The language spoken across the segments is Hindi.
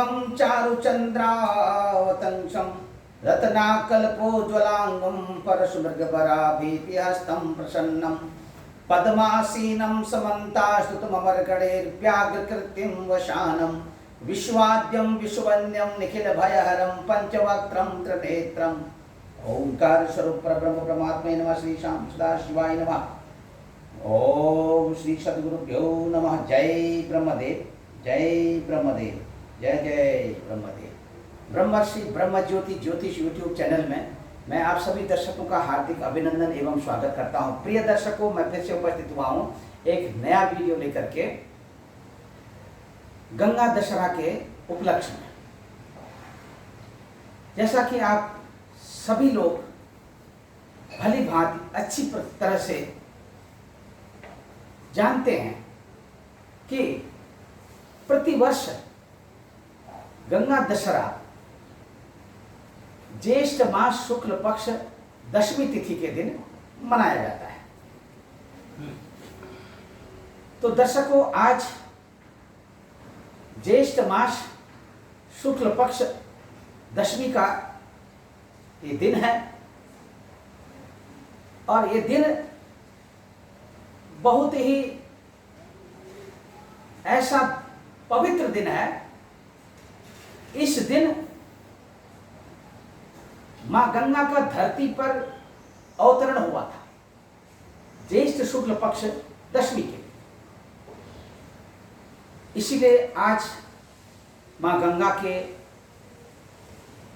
शुभं चारुचन्द्रावतंसं रत्नाकल्पोज्ज्वलांगं परशुमृगपराभीतिहस्तं प्रसन्नं पद्मासीनं समन्तास्तुतममरगणैर्व्याघ्रकृतिं वशानं विश्वाद्यं विश्ववन्यं निखिलभयहरं पंचवक्त्रं त्रिनेत्रम् ओंकार स्वरूप परब्रह्म परमात्मे नमः। श्री श्याम सदाशिवाय नमः। ओम श्री सद्गुरुभ्यो नमः। जय ब्रह्मदेव, जय ब्रह्मदेव, जय जय ब्रह्मदेव। ब्रह्मर्षि ब्रह्मज्योति ज्योतिष यूट्यूब चैनल में मैं आप सभी दर्शकों का हार्दिक अभिनंदन एवं स्वागत करता हूं। प्रिय दर्शकों, मैं फिर से उपस्थित हुआ हूं एक नया वीडियो लेकर के गंगा दशहरा के उपलक्ष्य में। जैसा कि आप सभी लोग भली भांति अच्छी तरह से जानते हैं कि प्रतिवर्ष गंगा दशहरा ज्येष्ठ मास शुक्ल पक्ष दशमी तिथि के दिन मनाया जाता है। तो दर्शकों, आज ज्येष्ठ मास शुक्ल पक्ष दशमी का ये दिन है और ये दिन बहुत ही ऐसा पवित्र दिन है। इस दिन मां गंगा का धरती पर अवतरण हुआ था, ज्येष्ठ शुक्ल पक्ष दशमी के। इसीलिए आज मां गंगा के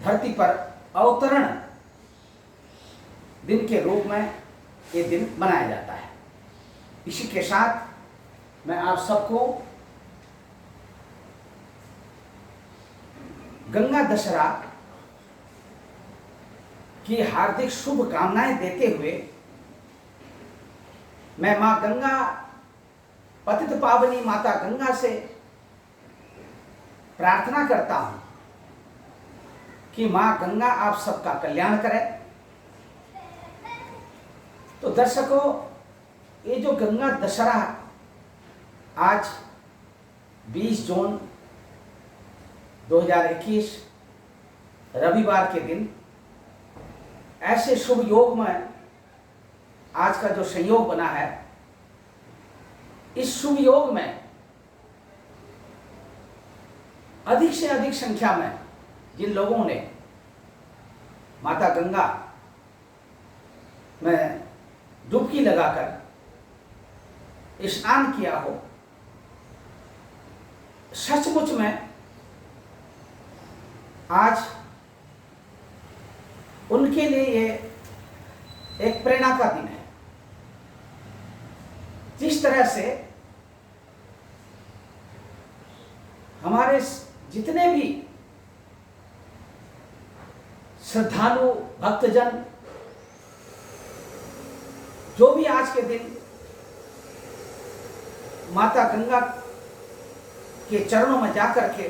धरती पर अवतरण दिन के रूप में ये दिन मनाया जाता है। इसी के साथ मैं आप सबको गंगा दशहरा की हार्दिक शुभकामनाएं देते हुए मैं मां गंगा पतित पावनी माता गंगा से प्रार्थना करता हूं कि मां गंगा आप सबका कल्याण करे। तो दर्शकों, ये जो गंगा दशहरा आज 20 जून 2021 रविवार के दिन ऐसे शुभ योग में आज का जो संयोग बना है, इस शुभ योग में अधिक से अधिक संख्या में जिन लोगों ने माता गंगा में डुबकी लगाकर स्नान किया हो, सचमुच में आज उनके लिए ये एक प्रेरणा का दिन है। जिस तरह से हमारे जितने भी श्रद्धालु भक्तजन जो भी आज के दिन माता गंगा के चरणों में जाकर के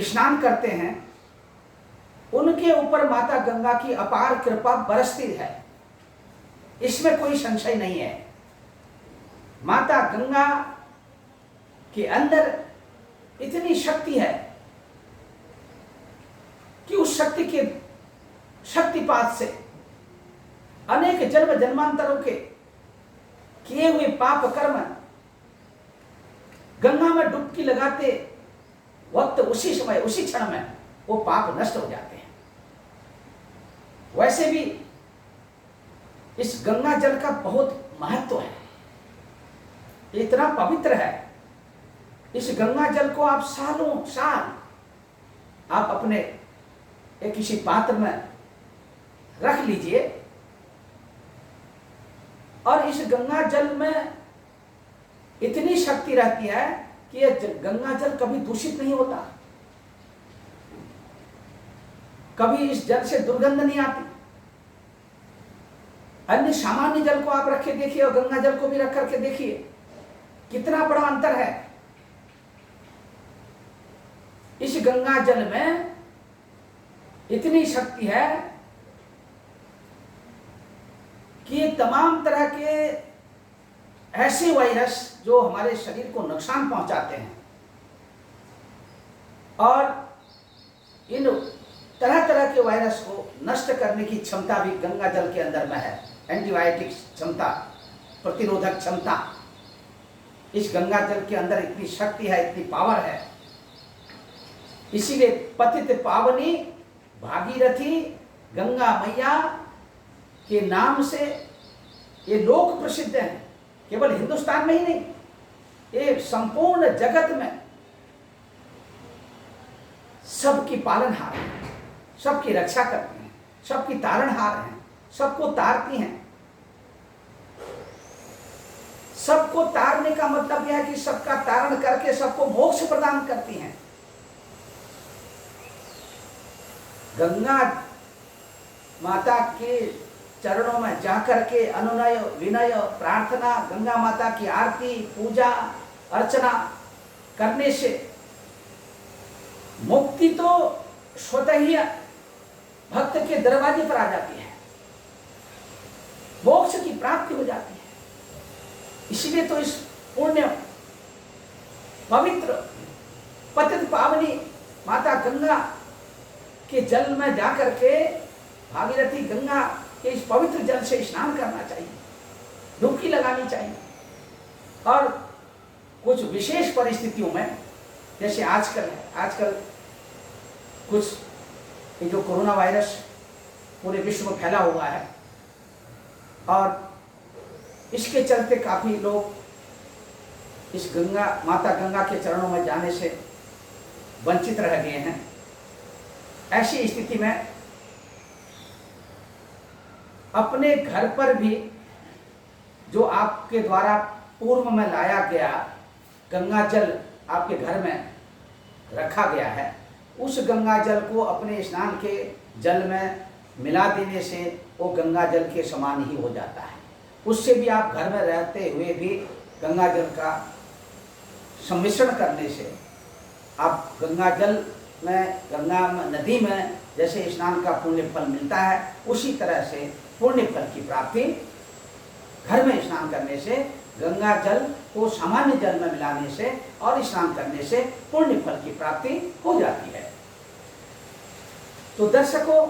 स्नान करते हैं, उनके ऊपर माता गंगा की अपार कृपा बरसती है, इसमें कोई संशय नहीं है। माता गंगा के अंदर इतनी शक्ति है कि उस शक्ति के शक्तिपात से अनेक जन्म जन्मांतरों के किए हुए पाप कर्म गंगा में डुबकी लगाते वक्त उसी समय उसी क्षण में वो पाप नष्ट हो जाते हैं। वैसे भी इस गंगा जल का बहुत महत्व है, इतना पवित्र है। इस गंगा जल को आप सालों साल आप अपने एक किसी पात्र में रख लीजिए और इस गंगा जल में इतनी शक्ति रहती है कि यह गंगा जल कभी दूषित नहीं होता, कभी इस जल से दुर्गंध नहीं आती। अन्य सामान्य जल को आप रख के देखिए और गंगा जल को भी रख करके देखिए, कितना बड़ा अंतर है। इस गंगा जल में इतनी शक्ति है कि ये तमाम तरह के ऐसे वायरस जो हमारे शरीर को नुकसान पहुंचाते हैं, और इन तरह तरह के वायरस को नष्ट करने की क्षमता भी गंगा जल के अंदर में है। एंटीबायोटिक क्षमता, प्रतिरोधक क्षमता इस गंगा जल के अंदर इतनी शक्ति है, इतनी पावर है। इसीलिए पतित पावनी भागीरथी गंगा मैया के नाम से ये लोक प्रसिद्ध है। केवल हिंदुस्तान में ही नहीं, ये संपूर्ण जगत में सबकी पालनहार है, सबकी रक्षा करती हैं, सबकी तारणहार हैं, सबको तारती हैं। सबको तारने का मतलब यह है कि सबका तारण करके सबको मोक्ष प्रदान करती हैं। गंगा माता के चरणों में जाकर के अनुनय विनय प्रार्थना, गंगा माता की आरती पूजा अर्चना करने से मुक्ति तो स्वतः ही भक्त के दरवाजे पर आ जाती है, मोक्ष की प्राप्ति हो जाती है। इसलिए तो इस पुण्य पवित्र पतित पावनी माता गंगा के जल में जाकर के भागीरथी गंगा के इस पवित्र जल से स्नान करना चाहिए, डुबकी लगानी चाहिए। और कुछ विशेष परिस्थितियों में, जैसे आजकल कुछ ये जो कोरोना वायरस पूरे विश्व में फैला हुआ है और इसके चलते काफी लोग इस माता गंगा के चरणों में जाने से वंचित रह गए हैं। ऐसी स्थिति में अपने घर पर भी जो आपके द्वारा पूर्व में लाया गया गंगा जल आपके घर में रखा गया है, उस गंगा जल को अपने स्नान के जल में मिला देने से वो गंगा जल के समान ही हो जाता है। उससे भी आप घर में रहते हुए भी गंगा जल का सम्मिश्रण करने से आप गंगा जल में, गंगा नदी में जैसे स्नान का पुण्य फल मिलता है, उसी तरह से पुण्य फल की प्राप्ति घर में स्नान करने से, गंगा जल को सामान्य जल में मिलाने से और स्नान करने से पुण्य फल की प्राप्ति हो जाती है। तो दर्शकों,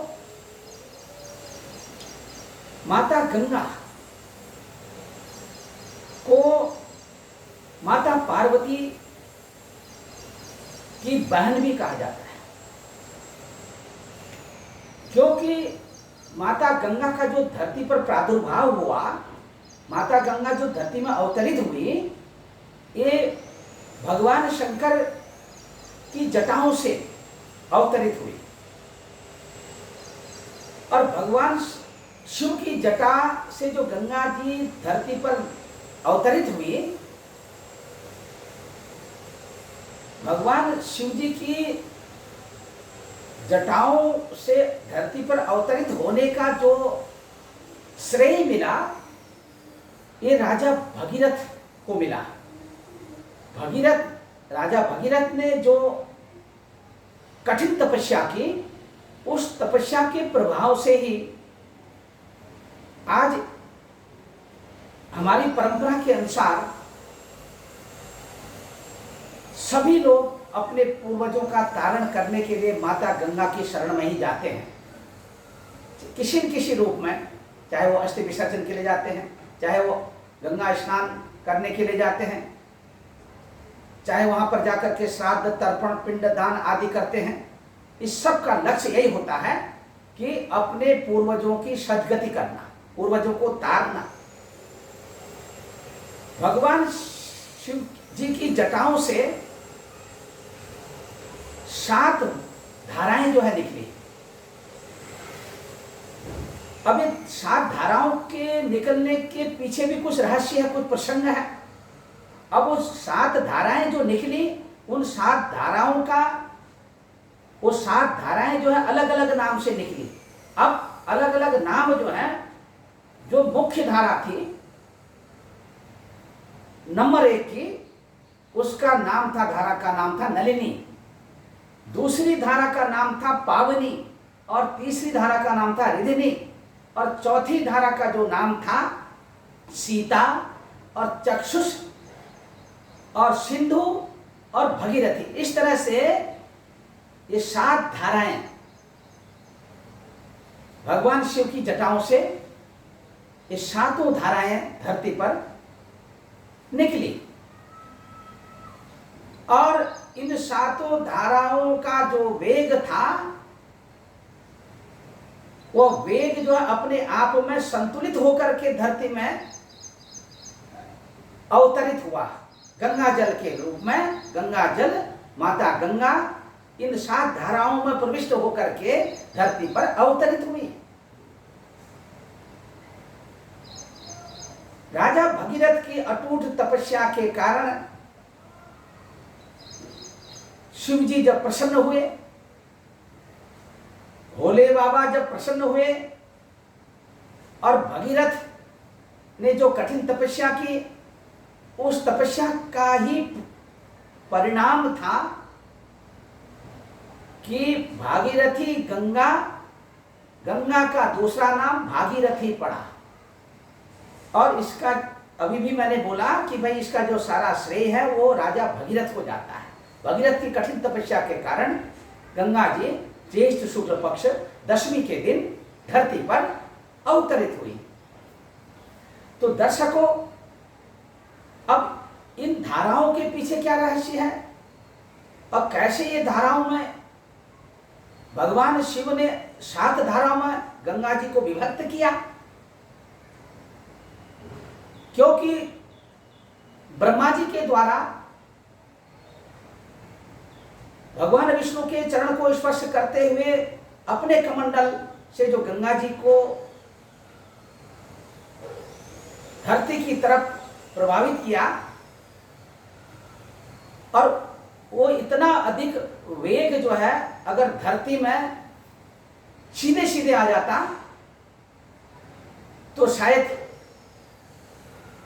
माता गंगा को माता पार्वती की बहन भी कहा जाता है, क्योंकि माता गंगा का जो धरती पर प्रादुर्भाव हुआ, माता गंगा जो धरती में अवतरित हुई, ये भगवान शंकर की जटाओं से अवतरित हुई। और भगवान शिव की जटा से जो गंगा जी धरती पर अवतरित हुई, भगवान शिव जी की जटाओं से धरती पर अवतरित होने का जो श्रेय मिला, ये राजा भगीरथ को मिला। राजा भगीरथ ने जो कठिन तपस्या की, उस तपस्या के प्रभाव से ही आज हमारी परंपरा के अनुसार सभी लोग अपने पूर्वजों का तारण करने के लिए माता गंगा की शरण में ही जाते हैं, किसी न किसी रूप में। चाहे वो अस्थि विसर्जन के लिए जाते हैं, चाहे वो गंगा स्नान करने के लिए जाते हैं, चाहे वहां पर जाकर के श्राद्ध तर्पण पिंड दान आदि करते हैं। इस सब का लक्ष्य यही होता है कि अपने पूर्वजों की सद्गति करना, पूर्वजों को तारना। भगवान शिव जी की जटाओं से 7 धाराएं जो है निकली। अब ये 7 धाराओं के निकलने के पीछे भी कुछ रहस्य है, कुछ प्रसंग है। अब वो 7 धाराएं जो निकली, उन 7 धाराओं का, वो 7 धाराएं जो है अलग अलग नाम से निकली। अब अलग अलग नाम जो है, जो मुख्य धारा थी नंबर 1 की, उसका नाम था, धारा का नाम था नलिनी। दूसरी धारा का नाम था पावनी, और तीसरी धारा का नाम था रिधिनी, और चौथी धारा का जो नाम था सीता और चक्षुष और सिंधु और भगीरथी। इस तरह से ये 7 धाराएं भगवान शिव की जटाओं से, ये 7 धाराएं धरती पर निकली। और इन 7 धाराओं का जो वेग था, वो वेग जो है अपने आप में संतुलित होकर के धरती में अवतरित हुआ। गंगा जल के रूप में गंगा जल, माता गंगा इन 7 धाराओं में प्रविष्ट होकर के धरती पर अवतरित हुई। राजा भगीरथ की अटूट तपस्या के कारण शिव जी जब प्रसन्न हुए, भोले बाबा जब प्रसन्न हुए, और भगीरथ ने जो कठिन तपस्या की, उस तपस्या का ही परिणाम था कि भागीरथी गंगा, गंगा का दूसरा नाम भागीरथी पड़ा। और इसका अभी भी मैंने बोला कि भाई इसका जो सारा श्रेय है वो राजा भगीरथ को जाता है। भगीरथ की कठिन तपस्या के कारण गंगा जी ज्येष्ठ शुक्ल पक्ष दशमी के दिन धरती पर अवतरित हुई। तो दर्शकों, अब इन धाराओं के पीछे क्या रहस्य है और कैसे ये धाराओं में भगवान शिव ने 7 धाराओं में गंगा जी को विभक्त किया? क्योंकि ब्रह्मा जी के द्वारा भगवान विष्णु के चरण को स्पर्श करते हुए अपने कमंडल से जो गंगा जी को धरती की तरफ प्रभावित किया, और वो इतना अधिक वेग जो है अगर धरती में सीधे सीधे आ जाता तो शायद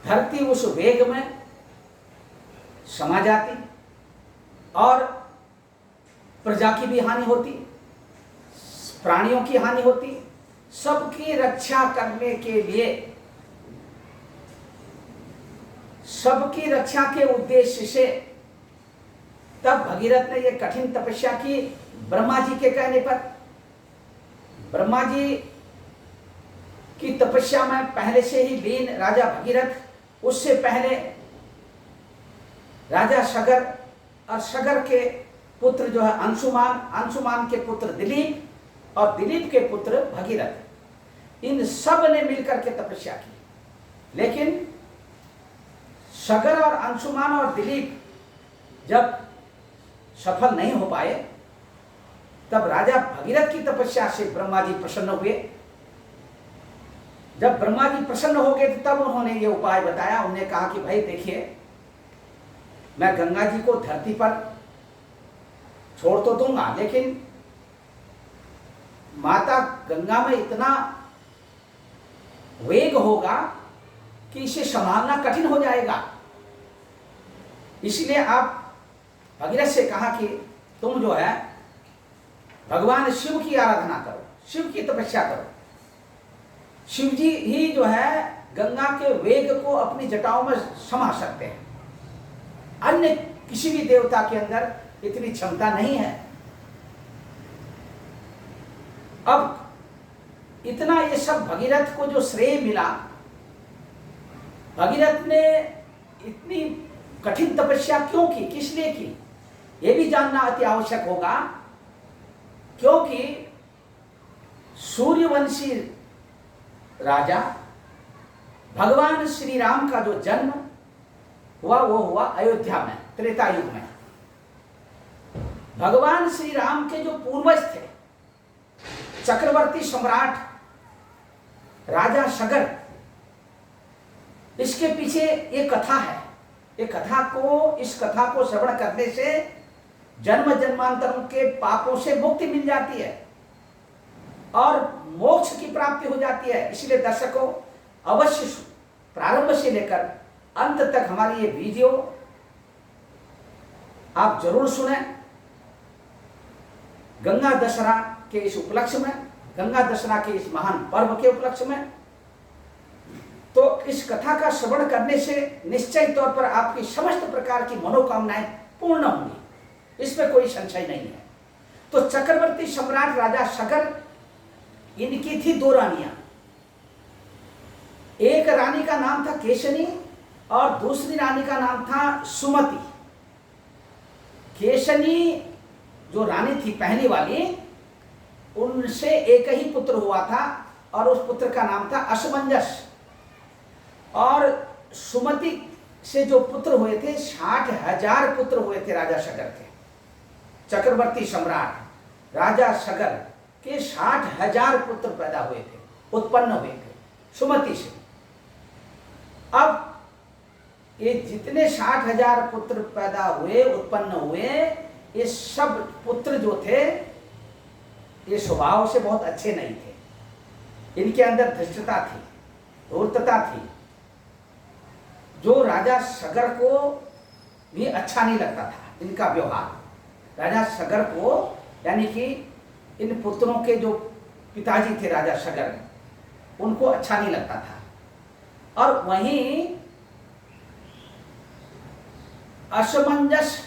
धरती उस वेग में समा जाती और प्रजा की भी हानि होती, प्राणियों की हानि होती। सबकी रक्षा करने के लिए, सबकी रक्षा के उद्देश्य से तब भगीरथ ने यह कठिन तपस्या की। ब्रह्मा जी के कहने पर, ब्रह्मा जी की तपस्या में पहले से ही लीन राजा भगीरथ, उससे पहले राजा सगर, और सगर के पुत्र जो है अंशुमान, अंशुमान के पुत्र दिलीप, और दिलीप के पुत्र भगीरथ, इन सब ने मिलकर के तपस्या की। लेकिन सगर और अंशुमान और दिलीप जब सफल नहीं हो पाए, तब राजा भगीरथ की तपस्या से ब्रह्मा जी प्रसन्न हुए। जब ब्रह्मा जी प्रसन्न हो गए तो तब उन्होंने ये उपाय बताया। उन्होंने कहा कि भाई देखिए, मैं गंगा जी को धरती पर छोड़ तो दूंगा, लेकिन माता गंगा में इतना वेग होगा कि इसे संभालना कठिन हो जाएगा। इसलिए आप भगीरथ से कहा कि तुम जो है भगवान शिव की आराधना करो, शिव की तपस्या करो। शिव जी ही जो है गंगा के वेग को अपनी जटाओं में समा सकते हैं, अन्य किसी भी देवता के अंदर इतनी क्षमता नहीं है। अब इतना ये सब भगीरथ को जो श्रेय मिला, भगीरथ ने इतनी कठिन तपस्या क्यों की, किस लिए की, यह भी जानना अति आवश्यक होगा। क्योंकि सूर्यवंशी राजा भगवान श्री राम का जो जन्म हुआ वो हुआ अयोध्या में, त्रेता युग में। भगवान श्री राम के जो पूर्वज थे, चक्रवर्ती सम्राट राजा सगर, इसके पीछे एक कथा है। इस कथा को श्रवण करने से जन्म जन्मांतरों के पापों से मुक्ति मिल जाती है और मोक्ष की प्राप्ति हो जाती है। इसलिए दर्शकों, अवश्य प्रारंभ से लेकर अंत तक हमारी ये वीडियो आप जरूर सुने। गंगा दशहरा के इस उपलक्ष्य में, गंगा दशहरा के इस महान पर्व के उपलक्ष्य में, तो इस कथा का श्रवण करने से निश्चय तौर पर आपकी समस्त प्रकार की मनोकामनाएं पूर्ण होंगी, इसमें कोई संशय नहीं है। तो चक्रवर्ती सम्राट राजा शगर, इनकी थी 2 रानियां। एक रानी का नाम था केशनी और दूसरी रानी का नाम था सुमति। केशनी जो रानी थी पहली वाली, उनसे एक ही पुत्र हुआ था और उस पुत्र का नाम था असमंजस। और सुमति से जो पुत्र हुए थे, 60,000 पुत्र हुए थे राजा शगर के। चक्रवर्ती सम्राट राजा शगर के 60,000 पुत्र पैदा हुए थे, उत्पन्न हुए थे सुमति से। अब ये जितने 60,000 पुत्र पैदा हुए, उत्पन्न हुए, ये सब पुत्र जो थे ये स्वभाव से बहुत अच्छे नहीं थे। इनके अंदर धृष्टता थी, धूर्तता थी, जो राजा शगर को भी अच्छा नहीं लगता था इनका व्यवहार। राजा शगर को, यानी कि इन पुत्रों के जो पिताजी थे राजा शगर, उनको अच्छा नहीं लगता था। और वहीं असमंजस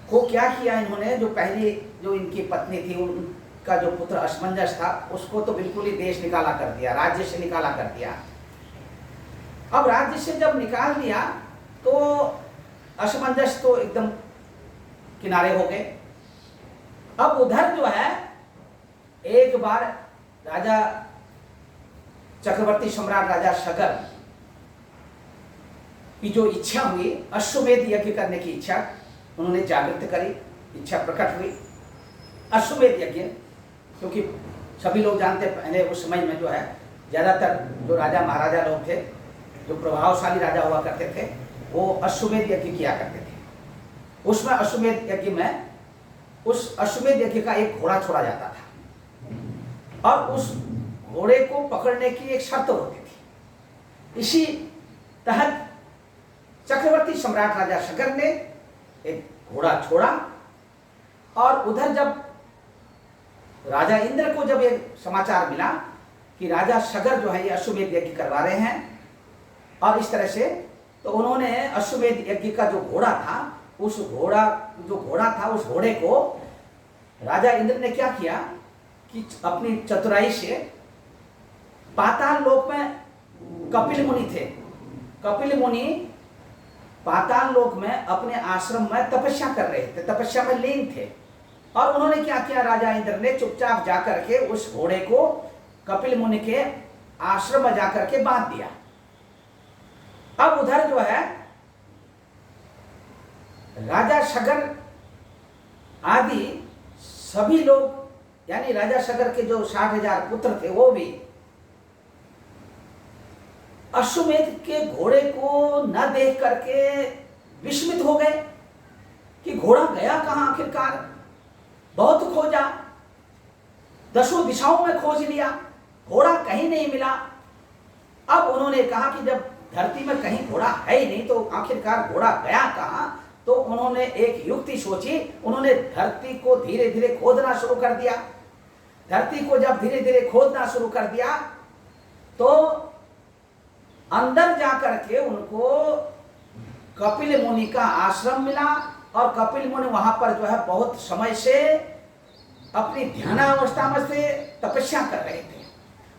को क्या किया इन्होंने, जो पहली जो इनकी पत्नी थी, उनका जो पुत्र असमंजस था, उसको तो बिल्कुल ही देश निकाला कर दिया, राज्य से निकाला कर दिया। अब राज्य से जब निकाल दिया तो असमंजस तो एकदम किनारे हो गए। अब उधर जो है, एक बार राजा चक्रवर्ती सम्राट राजा शगर की जो इच्छा हुई, अश्वमेध यज्ञ करने की इच्छा उन्होंने जागृत करी, इच्छा प्रकट हुई अश्वमेध यज्ञ। क्योंकि सभी लोग जानते पहले उस समय में जो है, ज़्यादातर जो राजा महाराजा लोग थे, जो प्रभावशाली राजा हुआ करते थे, वो अश्वमेध यज्ञ किया करते थे। उसमें अश्वमेध यज्ञ में, उस अश्वमेध यज्ञ का एक घोड़ा छोड़ा जाता था और उस घोड़े को पकड़ने की एक शर्त होती थी। इसी तहत चक्रवर्ती सम्राट राजा शगर ने एक घोड़ा छोड़ा और उधर जब राजा इंद्र को जब ये समाचार मिला कि राजा शगर जो है ये अश्वमेध यज्ञ करवा रहे हैं और इस तरह से, तो उन्होंने अश्वमेध यज्ञ का जो घोड़ा था, उस घोड़े को राजा इंद्र ने क्या किया कि अपनी चतुराई से पाताल लोक में कपिल मुनि थे, कपिल मुनि पाताल लोक में अपने आश्रम में तपस्या कर रहे थे, तपस्या में लीन थे। और उन्होंने क्या किया, राजा इंद्र ने चुपचाप जाकर के उस घोड़े को कपिल मुनि के आश्रम में जाकर के बांध दिया। अब उधर जो है राजा शगर आदि सभी लोग, यानी राजा शगर के जो 60,000 पुत्र थे, वो भी अश्वमेध के घोड़े को न देख करके विस्मित हो गए कि घोड़ा गया कहां आखिरकार। बहुत खोजा, 10 दिशाओं में खोज लिया, घोड़ा कहीं नहीं मिला। अब उन्होंने कहा कि जब धरती में कहीं घोड़ा है ही नहीं, तो आखिरकार घोड़ा गया कहां। तो उन्होंने एक युक्ति सोची, उन्होंने धरती को धीरे धीरे खोदना शुरू कर दिया। धरती को जब धीरे धीरे खोदना शुरू कर दिया तो अंदर जाकर के उनको कपिल मुनि का आश्रम मिला और कपिल मुनि वहां पर जो है बहुत समय से अपनी ध्यानावस्था में से तपस्या कर रहे थे।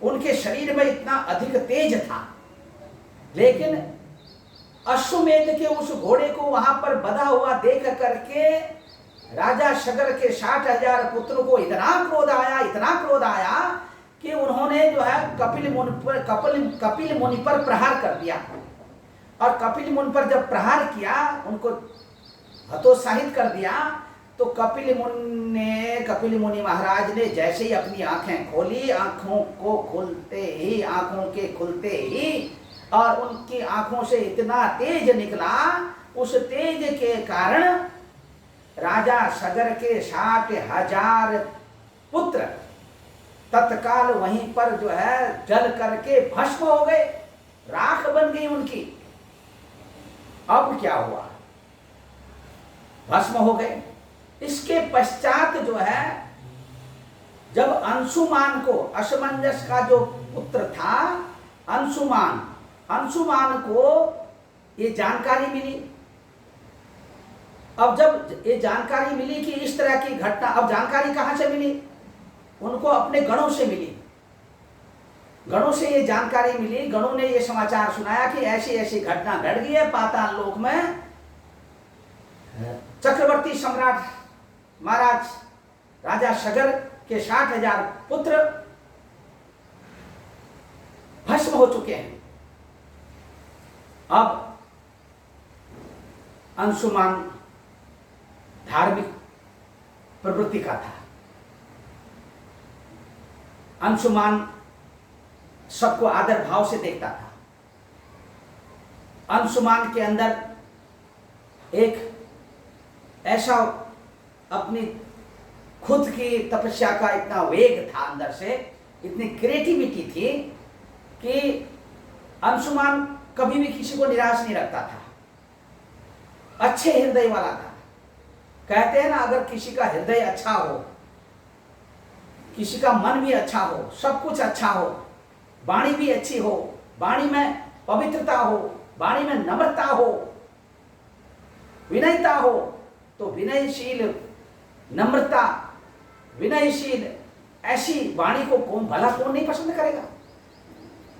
उनके शरीर में इतना अधिक तेज था, लेकिन अश्वमेध के उस घोड़े को वहां पर बधा हुआ देख करके राजा शगर के 60,000 पुत्रों को इतना क्रोध आया कि उन्होंने जो है कपिल मुनि पर प्रहार कर दिया। और कपिल मुनि पर जब प्रहार किया, उनको हतोत्साहित कर दिया, तो कपिल मुनि महाराज ने जैसे ही अपनी आंखें खोली, आंखों के खुलते ही और उनकी आंखों से इतना तेज निकला, उस तेज के कारण राजा शगर के 60,000 पुत्र तत्काल वहीं पर जो है जल करके भस्म हो गए, राख बन गई उनकी। अब क्या हुआ, भस्म हो गए। इसके पश्चात जो है, जब अंशुमान को, असमंजस का जो पुत्र था अंशुमान को ये जानकारी मिली अब जब ये जानकारी मिली कि इस तरह की घटना, अब जानकारी कहां से मिली? उनको अपने गणों से मिली। गणों से ये जानकारी मिली, गणों ने ये समाचार सुनाया कि ऐसी ऐसी घटना घट गई है पाताल लोक में। चक्रवर्ती सम्राट महाराज राजा सगर के 60,000 पुत्र भस्म हो चुके हैं। अब अंशुमान धार्मिक प्रवृत्ति का था। अंशुमान सबको आदर भाव से देखता था। अंशुमान के अंदर एक ऐसा अपनी खुद की तपस्या का इतना वेग था, अंदर से इतनी क्रिएटिविटी थी कि अंशुमान कभी भी किसी को निराश नहीं रखता था। अच्छे हृदय वाला था। कहते हैं ना, अगर किसी का हृदय अच्छा हो, किसी का मन भी अच्छा हो, सब कुछ अच्छा हो, वाणी भी अच्छी हो, वाणी में पवित्रता हो, वाणी में नम्रता हो, विनयता हो, तो विनयशील, नम्रता, विनयशील ऐसी वाणी को कौन भला कौन नहीं पसंद करेगा।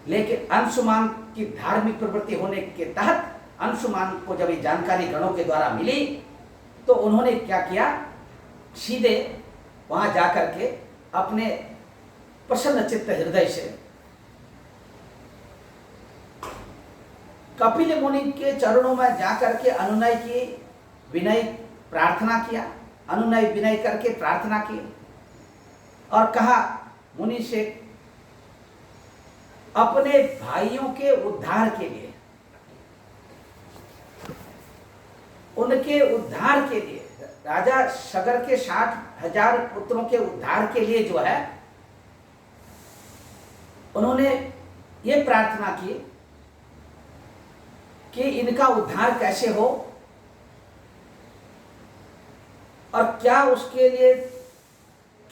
लेकिन अंशुमान की धार्मिक प्रवृत्ति होने के तहत अंशुमान को जब ये जानकारी गणों के द्वारा मिली तो उन्होंने क्या किया, सीधे वहां जाकर के अपने प्रसन्न चित्त हृदय से कपिल मुनि के चरणों में जाकर के अनुनय की, विनय प्रार्थना किया, अनुनय विनय करके प्रार्थना की और कहा मुनि से अपने भाइयों के उद्धार के लिए, उनके उद्धार के लिए, राजा सगर के 60,000 पुत्रों के उद्धार के लिए जो है उन्होंने ये प्रार्थना की कि इनका उद्धार कैसे हो और क्या उसके लिए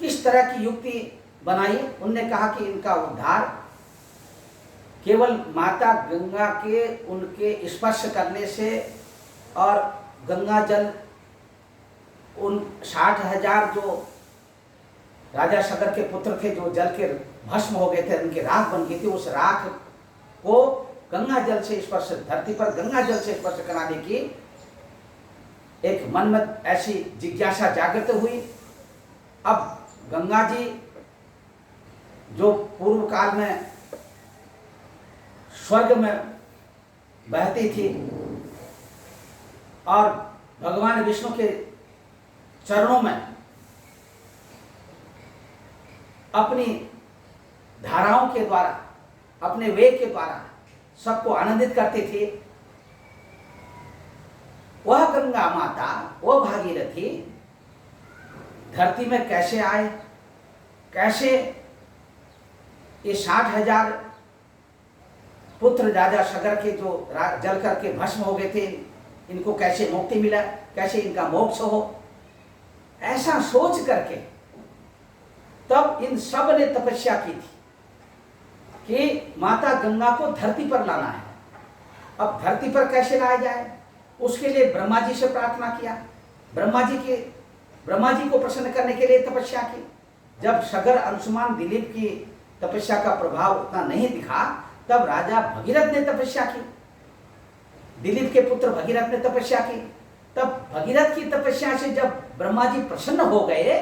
किस तरह की युक्ति बनाई। उनने कहा कि इनका उद्धार केवल माता गंगा के उनके स्पर्श करने से और गंगा जल उन 60,000 जो राजा सगर के पुत्र थे जो जल के भस्म हो गए थे, उनकी राख बन गई थी, उस राख को गंगा जल से स्पर्श, धरती पर गंगा जल से स्पर्श कराने की एक मन में ऐसी जिज्ञासा जागृत हुई। अब गंगा जी जो पूर्व काल में स्वर्ग में बहती थी और भगवान विष्णु के चरणों में अपनी धाराओं के द्वारा, अपने वेग के द्वारा सबको आनंदित करती थी, वह गंगा माता, वह भागीरथी धरती में कैसे आए, कैसे ये 60,000 पुत्र राजा सगर के जो जल करके भस्म हो गए थे, इनको कैसे मुक्ति मिला, कैसे इनका मोक्ष हो, ऐसा सोच करके तब इन सब ने तपस्या की थी कि माता गंगा को धरती पर लाना है। अब धरती पर कैसे लाया जाए, उसके लिए ब्रह्मा जी से प्रार्थना किया। ब्रह्मा जी को प्रसन्न करने के लिए तपस्या की। जब सगर, अंशुमान, दिलीप की तपस्या का प्रभाव उतना नहीं दिखा, तब राजा भगीरथ ने तपस्या की, दिलीप के पुत्र भगीरथ ने तपस्या की। तब भगीरथ की तपस्या से जब ब्रह्मा जी प्रसन्न हो गए,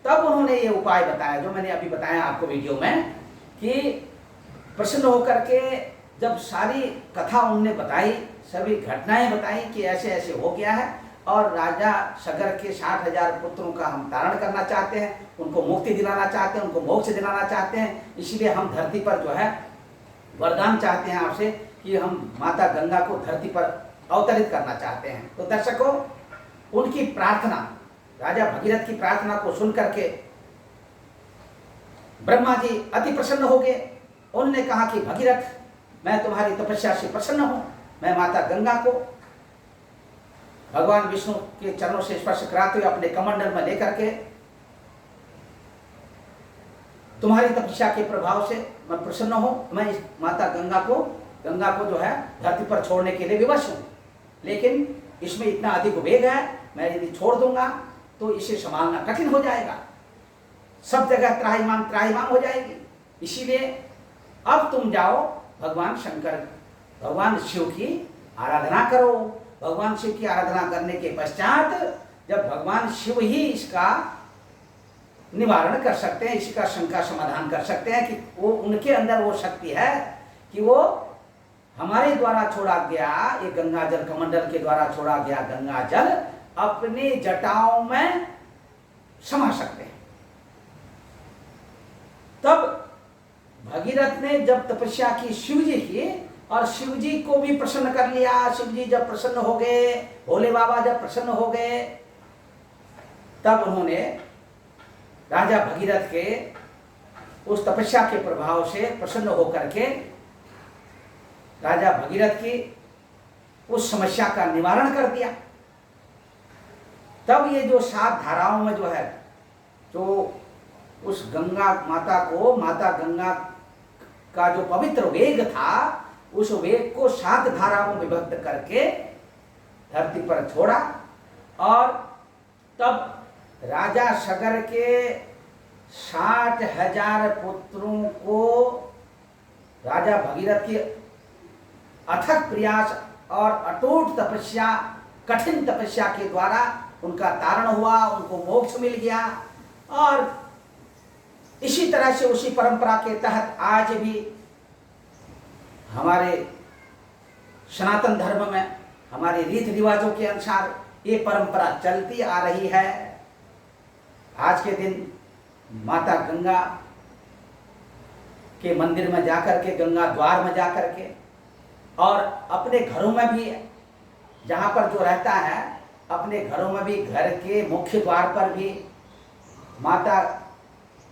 तब उन्होंने ये उपाय बताया जो मैंने अभी बताया आपको वीडियो में, कि प्रसन्न होकर के जब सारी कथा उनने बताई, सभी घटनाएं बताई कि ऐसे ऐसे हो गया है और राजा सगर के 60,000 पुत्रों का हम तारण करना चाहते हैं, उनको मुक्ति दिलाना चाहते हैं, उनको मोक्ष दिलाना चाहते हैं, इसलिए हम धरती पर जो है वरदान चाहते हैं आपसे कि हम माता गंगा को धरती पर अवतरित करना चाहते हैं। तो दर्शकों, उनकी प्रार्थना, राजा भगीरथ की प्रार्थना को सुन करके ब्रह्मा जी अति प्रसन्न हो गए। उन्होंने कहा कि भगीरथ, मैं तुम्हारी तपस्या से प्रसन्न हूं, मैं माता गंगा को भगवान विष्णु के चरणों से स्पर्श कराते हुए अपने कमंडल में लेकर के तुम्हारी तपस्या के प्रभाव से मैं प्रसन्न हूं, मैं इस माता गंगा को जो है धरती पर छोड़ने के लिए विवश हूं। लेकिन इसमें इतना अधिक वेग है, मैं यदि छोड़ दूंगा तो इसे संभालना कठिन हो जाएगा, सब जगह त्राहिमाम त्राहिमाम हो जाएगी। इसीलिए अब तुम जाओ भगवान शंकर, भगवान शिव की आराधना करो। भगवान शिव की आराधना करने के पश्चात जब भगवान शिव ही इसका निवारण कर सकते हैं, इसका शंका समाधान कर सकते हैं कि वो उनके अंदर वो शक्ति है कि वो हमारे द्वारा छोड़ा गया ये गंगा जल, कमंडल के द्वारा छोड़ा गया गंगा जल अपने जटाओं में समा सकते हैं। तब भगीरथ ने जब तपस्या की शिव जी की और शिव जी को भी प्रसन्न कर लिया, शिव जी जब प्रसन्न हो गए, भोले बाबा जब प्रसन्न हो गए, तब उन्होंने राजा भगीरथ के उस तपस्या के प्रभाव से प्रसन्न होकर के राजा भगीरथ की उस समस्या का निवारण कर दिया। तब ये जो 7 धाराओं में जो है, जो उस गंगा माता को, माता गंगा का जो पवित्र वेग था, उस वेग को 7 धाराओं में विभक्त करके धरती पर छोड़ा और तब राजा सगर के 60,000 पुत्रों को राजा भगीरथ की अथक प्रयास और अटूट तपस्या, कठिन तपस्या के द्वारा उनका तारण हुआ, उनको मोक्ष मिल गया। और इसी तरह से उसी परंपरा के तहत आज भी हमारे सनातन धर्म में हमारे रीति रिवाजों के अनुसार ये परंपरा चलती आ रही है। आज के दिन माता गंगा के मंदिर में जाकर के, गंगा द्वार में जाकर के, और अपने घरों में भी जहाँ पर जो रहता है, अपने घरों में भी, घर के मुख्य द्वार पर भी माता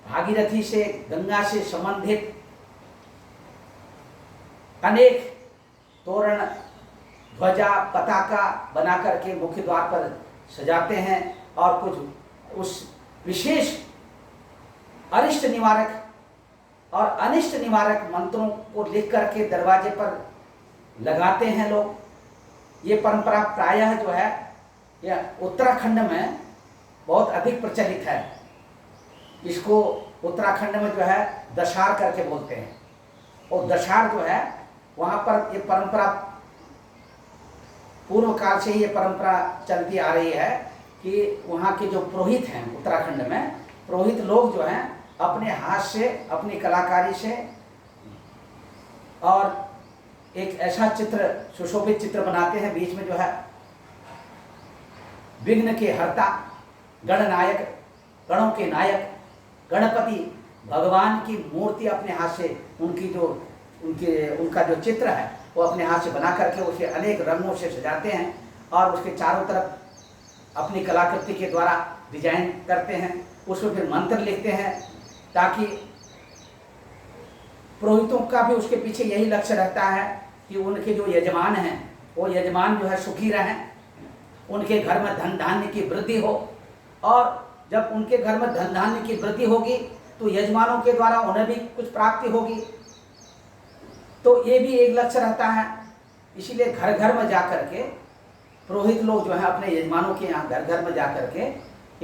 भागीरथी से, गंगा से संबंधित अनेक तोरण, ध्वजा, पताका बना करके मुख्य द्वार पर सजाते हैं और कुछ उस विशेष अरिष्ट निवारक और अनिष्ट निवारक मंत्रों को लिख करके दरवाजे पर लगाते हैं लोग। ये परंपरा प्रायः जो है यह उत्तराखंड में बहुत अधिक प्रचलित है। इसको उत्तराखंड में जो है दशार करके बोलते हैं। और दशार जो है वहाँ पर ये परंपरा पूर्व काल से ही ये परंपरा चलती आ रही है कि वहाँ के जो पुरोहित हैं उत्तराखंड में, पुरोहित लोग जो हैं अपने हाथ से, अपनी कलाकारी से और एक ऐसा चित्र, सुशोभित चित्र बनाते हैं, बीच में जो है विघ्न के हर्ता, गणनायक, गणों के नायक गणपति भगवान की मूर्ति अपने हाथ से, उनका जो चित्र है वो अपने हाथ से बना करके उसे अनेक रंगों से सजाते हैं और उसके चारों तरफ अपनी कलाकृति के द्वारा डिजाइन करते हैं। उसमें फिर मंत्र लिखते हैं ताकि पुरोहितों का भी उसके पीछे यही लक्ष्य रहता है कि उनके जो यजमान हैं वो यजमान जो है सुखी रहें, उनके घर में धन धान्य की वृद्धि हो, और जब उनके घर में धन धान्य की वृद्धि होगी तो यजमानों के द्वारा उन्हें भी कुछ प्राप्ति होगी। तो ये भी एक लक्ष्य रहता है। इसीलिए घर घर में जाकर के पुरोहित लोग जो है अपने यजमानों के यहाँ घर घर में जाकर के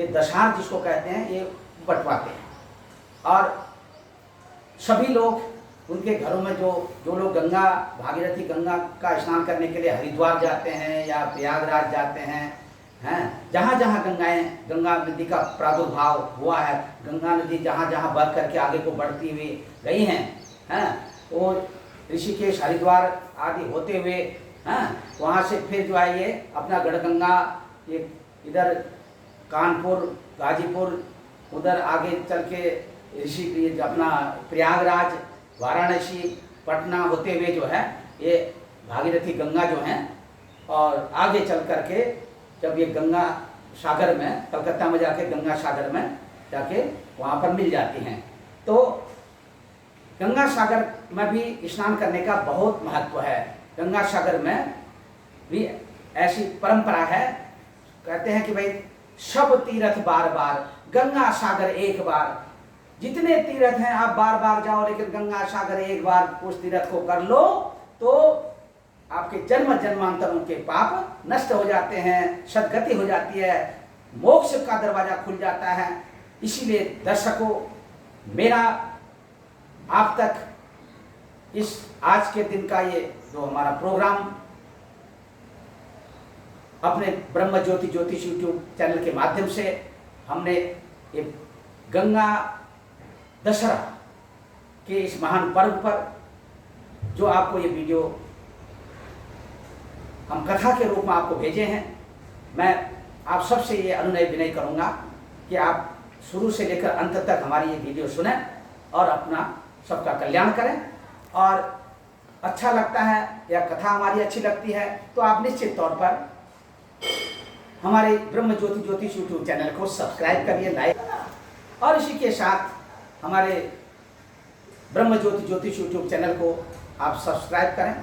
ये दशार जिसको कहते हैं ये बंटवाते हैं। और सभी लोग उनके घरों में जो लोग गंगा, भागीरथी गंगा का स्नान करने के लिए हरिद्वार जाते हैं या प्रयागराज जाते हैं, जहाँ जहाँ गंगा नदी का प्रादुर्भाव हुआ है, गंगा नदी जहाँ जहाँ बह करके आगे को बढ़ती हुई गई हैं, वो ऋषिकेश, हरिद्वार आदि होते हुए वहाँ से फिर जो है ये अपना गढ़गंगा, ये इधर कानपुर, गाजीपुर, उधर आगे चल के ऋषि अपना प्रयागराज, वाराणसी, पटना होते हुए जो है ये भागीरथी गंगा जो हैं, और आगे चल करके जब ये गंगा सागर में, कलकत्ता में जाके गंगा सागर में जाके वहाँ पर मिल जाती हैं। तो गंगा सागर में भी स्नान करने का बहुत महत्व है। गंगा सागर में भी ऐसी परंपरा है, कहते हैं कि भाई सब तीर्थ बार बार, गंगा सागर एक बार। जितने तीर्थ हैं आप बार बार जाओ, लेकिन गंगा सागर एक बार उस तीर्थ को कर लो तो आपके जन्म जन्मांतरों के पाप नष्ट हो जाते हैं, सदगति हो जाती है, मोक्ष का दरवाजा खुल जाता है। इसीलिए दर्शकों, मेरा आप तक इस आज के दिन का ये जो हमारा प्रोग्राम अपने ब्रह्म ज्योति ज्योतिष यूट्यूब चैनल के माध्यम से हमने ये गंगा दशहरा के इस महान पर्व पर जो आपको ये वीडियो हम कथा के रूप में आपको भेजे हैं, मैं आप सबसे ये अनुनय विनय करूंगा कि आप शुरू से लेकर अंत तक हमारी ये वीडियो सुनें और अपना सबका कल्याण करें। और अच्छा लगता है या कथा हमारी अच्छी लगती है तो आप निश्चित तौर पर हमारे ब्रह्म ज्योति ज्योतिष यूट्यूब चैनल को सब्सक्राइब करिए, लाइक, और इसी के साथ हमारे ब्रह्म ज्योति ज्योतिष यूट्यूब चैनल को आप सब्सक्राइब करें।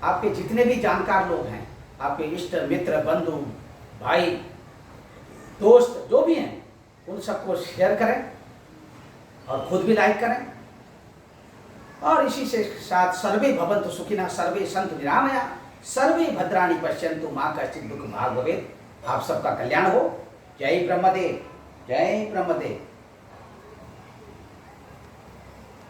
आपके जितने भी जानकार लोग हैं, आपके इष्ट मित्र बंधु भाई दोस्त जो भी हैं, उन सबको शेयर करें और खुद भी लाइक करें। और इसी से साथ सर्वे भवन्तु सुखिनः, सर्वे सन्तु निरामया, सर्वे भद्राणि पश्यन्तु मां कश्चित् दुःखं भाग् भवेत्। आप सबका कल्याण हो। जय ब्रह्मदेव, जय ब्रह्मदेव।